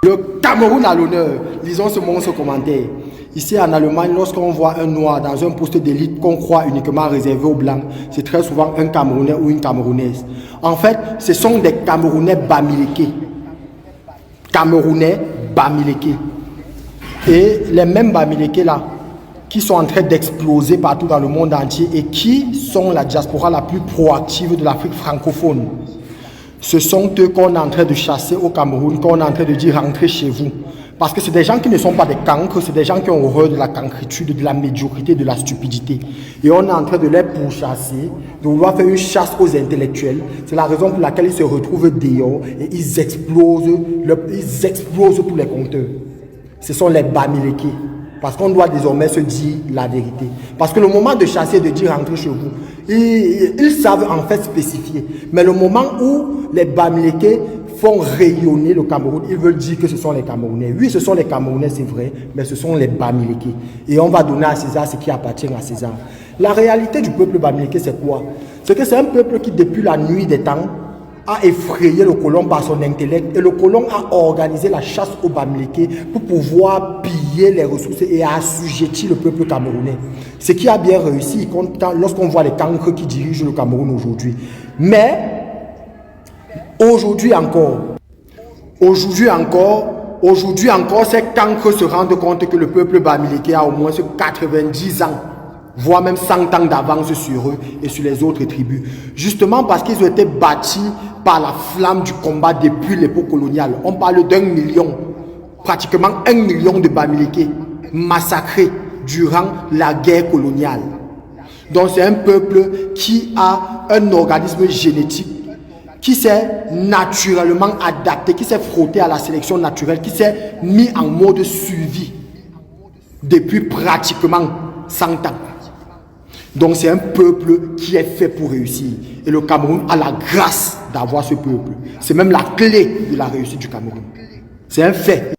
Le Cameroun a l'honneur. Lisons ce monstre commentaire. Ici en Allemagne, lorsqu'on voit un noir dans un poste d'élite qu'on croit uniquement réservé aux blancs, c'est très souvent un Camerounais ou une Camerounaise. En fait, ce sont des Camerounais bamileke. Camerounais bamileke. Et les mêmes bamileke là, qui sont en train d'exploser partout dans le monde entier et qui sont la diaspora la plus proactive de l'Afrique francophone. Ce sont eux qu'on est en train de chasser au Cameroun, qu'on est en train de dire rentrez chez vous. Parce que c'est des gens qui ne sont pas des cancres, c'est des gens qui ont horreur de la cancritude, de la médiocrité, de la stupidité. Et on est en train de les pourchasser, de vouloir faire une chasse aux intellectuels. C'est la raison pour laquelle ils se retrouvent dehors et ils explosent tous les compteurs. Ce sont les bamileke. Parce qu'on doit désormais se dire la vérité. Parce que le moment de chasser, de dire rentrer chez vous, ils savent en fait spécifier. Mais le moment où les bamileke font rayonner le Cameroun, ils veulent dire que ce sont les Camerounais. Oui, ce sont les Camerounais, c'est vrai, mais ce sont les bamileke. Et on va donner à César ce qui appartient à César. La réalité du peuple bamileke, c'est quoi? C'est que c'est un peuple qui, depuis la nuit des temps, a effrayé le colon par son intellect et le colon a organisé la chasse aux bamileke pour pouvoir piller les ressources et assujettir le peuple camerounais. Ce qui a bien réussi lorsqu'on voit les cancres qui dirigent le Cameroun aujourd'hui. Mais aujourd'hui encore, ces cancres se rendent compte que le peuple bamileke a au moins 90 ans. Voire même 100 ans d'avance sur eux et sur les autres tribus. Justement parce qu'ils ont été bâtis par la flamme du combat depuis l'époque coloniale. On parle d'1 million, pratiquement 1 million de bamileke massacrés durant la guerre coloniale. Donc c'est un peuple qui a un organisme génétique qui s'est naturellement adapté, qui s'est frotté à la sélection naturelle, qui s'est mis en mode suivi depuis pratiquement 100 ans. Donc c'est un peuple qui est fait pour réussir. Et le Cameroun a la grâce d'avoir ce peuple. C'est même la clé de la réussite du Cameroun. C'est un fait.